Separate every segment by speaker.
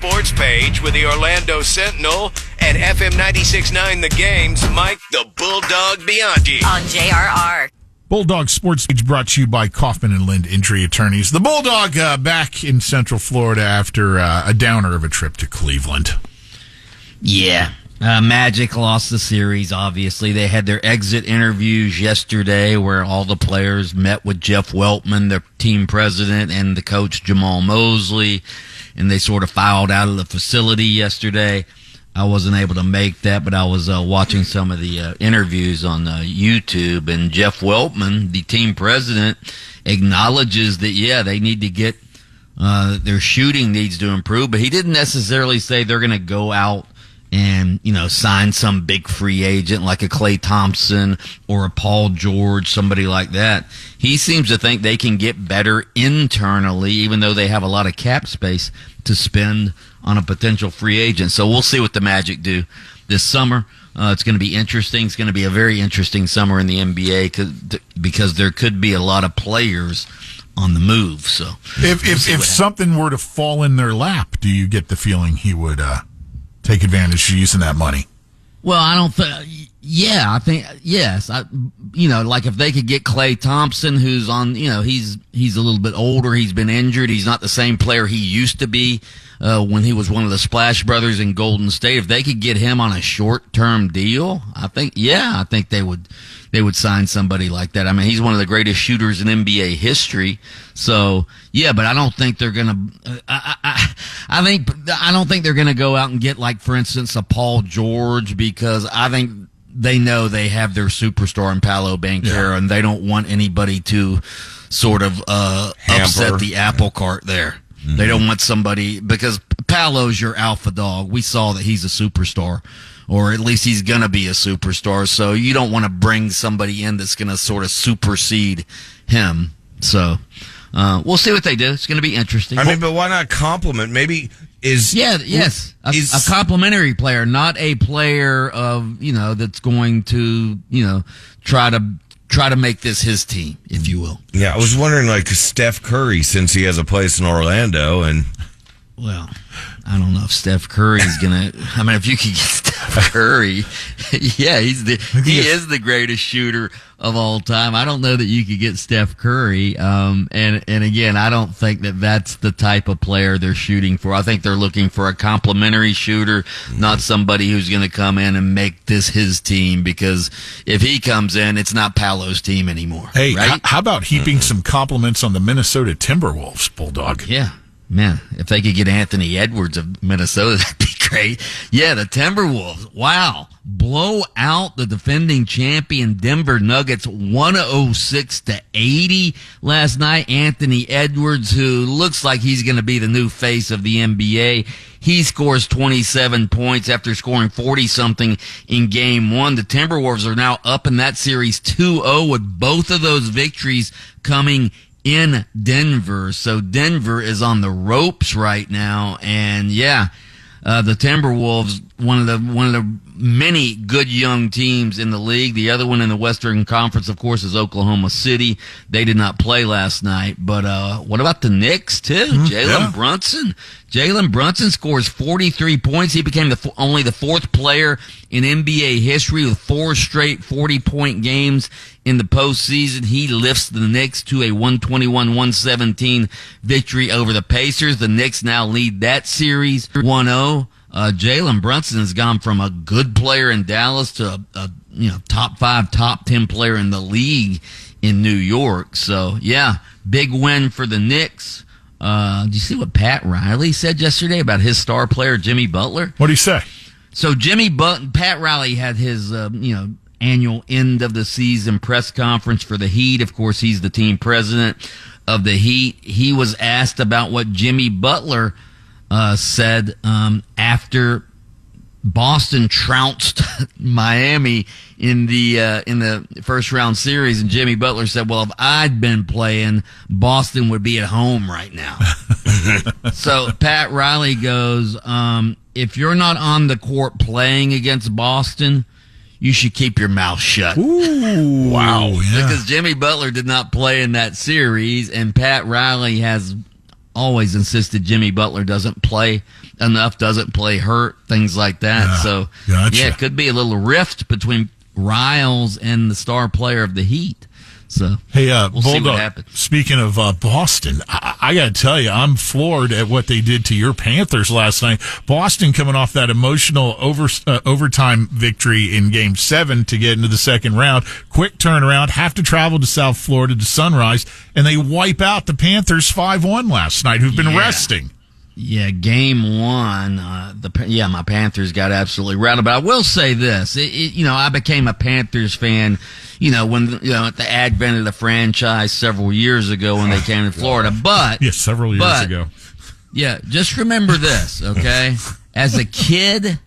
Speaker 1: sports page with the Orlando Sentinel and FM 96.9 The Game's Mike the Bulldog Bianchi.
Speaker 2: On JRR.
Speaker 3: Bulldog Sports Page brought to you by Kaufman and Lind Injury Attorneys. The Bulldog back in Central Florida after a downer of a trip to Cleveland.
Speaker 4: Yeah. Magic lost the series, obviously. They had their exit interviews yesterday where all the players met with Jeff Weltman, their team president, and the coach Jamal Mosley, and they sort of filed out of the facility yesterday. I wasn't able to make that, but I was watching some of the interviews on YouTube, and Jeff Weltman, the team president, acknowledges that, yeah, they need to get their shooting needs to improve, but he didn't necessarily say they're going to go out and, sign some big free agent like a Klay Thompson or a Paul George, somebody like that. He seems to think they can get better internally, even though they have a lot of cap space to spend on a potential free agent. So we'll see what the Magic do this summer. It's going to be interesting. It's going to be a very interesting summer in the NBA because there could be a lot of players on the move. So
Speaker 3: if something were to fall in their lap, do you get the feeling he would take advantage of using that money?
Speaker 4: Well, I don't think. Yeah, I think yes. Like if they could get Klay Thompson, who's on, he's a little bit older. He's been injured. He's not the same player he used to be when he was one of the Splash Brothers in Golden State. If they could get him on a short-term deal, I think they would sign somebody like that. I mean, he's one of the greatest shooters in NBA history. So yeah, but I don't think they're gonna. I don't think they're gonna go out and get, like, for instance, a Paul George, because I think they know they have their superstar in Paolo Banchero, and they don't want anybody to sort of upset the apple cart there. Mm-hmm. They don't want somebody, because Paolo's your alpha dog. We saw that he's a superstar, or at least he's going to be a superstar. So you don't want to bring somebody in that's going to sort of supersede him. So we'll see what they do. It's going to be interesting.
Speaker 5: I mean, but why not compliment? Maybe
Speaker 4: a complimentary player, not a player of, that's going to, try to make this his team, if you will.
Speaker 5: Yeah, I was wondering, like, Steph Curry, since he has a place in Orlando, and
Speaker 4: well, I don't know if Steph Curry's gonna. I mean, if you could get Steph Curry, yeah, he is the greatest shooter of all time. I don't know that you could get Steph Curry. And again, I don't think that that's the type of player they're shooting for. I think they're looking for a complimentary shooter, not somebody who's going to come in and make this his team. Because if he comes in, it's not Paolo's team anymore.
Speaker 3: Hey,
Speaker 4: right?
Speaker 3: How about heaping some compliments on the Minnesota Timberwolves, Bulldog?
Speaker 4: Yeah. Man, if they could get Anthony Edwards of Minnesota, that'd be great. Yeah, the Timberwolves. Wow. Blow out the defending champion Denver Nuggets 106-80 last night. Anthony Edwards, who looks like he's going to be the new face of the NBA. He scores 27 points after scoring 40-something in Game 1. The Timberwolves are now up in that series 2-0 with both of those victories coming in Denver. So Denver is on the ropes right now, and yeah, the Timberwolves, one of the many good young teams in the league. The other one in the Western Conference, of course, is Oklahoma City. They did not play last night, but what about the Knicks too? Jalen Brunson scores 43 points. He became only the fourth player in NBA history with 4 straight 40-point games in the postseason. He lifts the Knicks to a 121-117 victory over the Pacers. The Knicks now lead that series 1-0. Jalen Brunson has gone from a good player in Dallas to a top 5, top 10 player in the league in New York. So yeah, big win for the Knicks. Did you see what Pat Riley said yesterday about his star player Jimmy Butler?
Speaker 3: What did he say?
Speaker 4: So Pat Riley had his annual end of the season press conference for the Heat. Of course, he's the team president of the Heat. He was asked about what Jimmy Butler said after Boston trounced Miami in the first round series, and Jimmy Butler said, "Well, if I'd been playing, Boston would be at home right now." So Pat Riley goes, "If you're not on the court playing against Boston, you should keep your mouth shut."
Speaker 3: Ooh, wow! Yeah.
Speaker 4: Because Jimmy Butler did not play in that series, and Pat Riley has always insisted Jimmy Butler doesn't play enough, doesn't play hurt, things like that.
Speaker 3: Yeah,
Speaker 4: So,
Speaker 3: gotcha.
Speaker 4: yeah, it could be a little rift between Riles and the star player of the Heat. So,
Speaker 3: Hey,
Speaker 4: we'll see what
Speaker 3: Bulldog,
Speaker 4: happens.
Speaker 3: speaking of Boston, I got to tell you, I'm floored at what they did to your Panthers last night. Boston coming off that emotional overtime victory in Game 7 to get into the second round. Quick turnaround, have to travel to South Florida to Sunrise, and they wipe out the Panthers 5-1 last night, who've been resting.
Speaker 4: Yeah, Game 1, my Panthers got absolutely routed. But I will say this, I became a Panthers fan, when at the advent of the franchise several years ago when they came to Florida. But
Speaker 3: several years ago.
Speaker 4: Yeah, just remember this, okay? As a kid,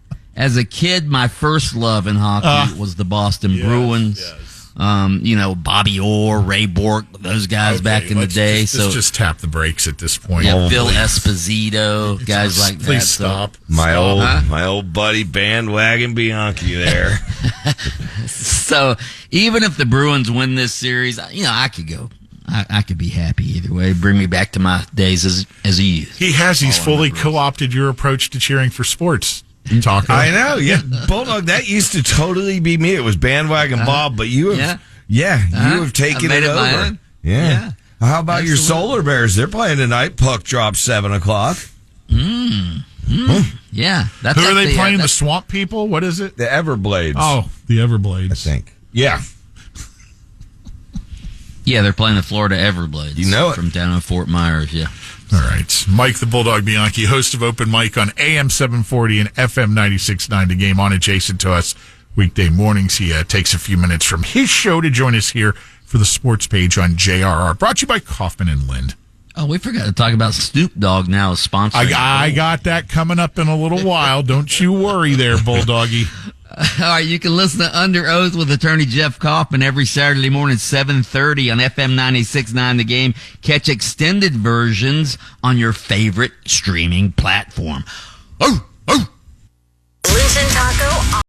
Speaker 4: my first love in hockey was the Boston Bruins.
Speaker 3: Yes.
Speaker 4: Bobby Orr, Ray Bork, those guys back in the day.
Speaker 3: Let's just tap the brakes at this point.
Speaker 4: Yeah, Phil Esposito, guys like that.
Speaker 3: Please stop.
Speaker 5: My old buddy bandwagon Bianchi there.
Speaker 4: So even if the Bruins win this series, I could go. I could be happy either way. Bring me back to my days as a youth.
Speaker 3: He has. He's fully co-opted your approach to cheering for sports. Taco.
Speaker 5: I know, yeah. Bulldog, that used to totally be me. It was bandwagon Bob, but you have, you have taken it
Speaker 4: my
Speaker 5: over.
Speaker 4: own.
Speaker 5: Yeah. How about your
Speaker 4: Absolutely.
Speaker 5: Solar Bears? They're playing tonight. Puck drops 7:00.
Speaker 4: Yeah.
Speaker 3: Who are they playing? The Swamp People? What is it?
Speaker 5: The Everblades.
Speaker 3: Oh, the Everblades.
Speaker 5: I think. Yeah.
Speaker 4: Yeah, they're playing the Florida Everblades.
Speaker 5: You know it.
Speaker 4: From down in Fort Myers, yeah.
Speaker 3: All right. Mike the Bulldog Bianchi, host of Open Mic on AM 740 and FM 96.9, the game on adjacent to us weekday mornings. He takes a few minutes from his show to join us here for the sports page on JRR. Brought to you by Kaufman and Lind.
Speaker 4: Oh, we forgot to talk about Snoop Dogg now as sponsor.
Speaker 3: I got that coming up in a little while. Don't you worry there, Bulldoggy.
Speaker 4: All right, you can listen to Under Oath with attorney Jeff Kaufman every Saturday morning at 7:30 on FM 96.9 The Game. Catch extended versions on your favorite streaming platform. Oh, oh.
Speaker 2: Listen, Taco.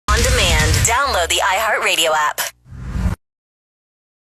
Speaker 2: On demand. Download the iHeartRadio app.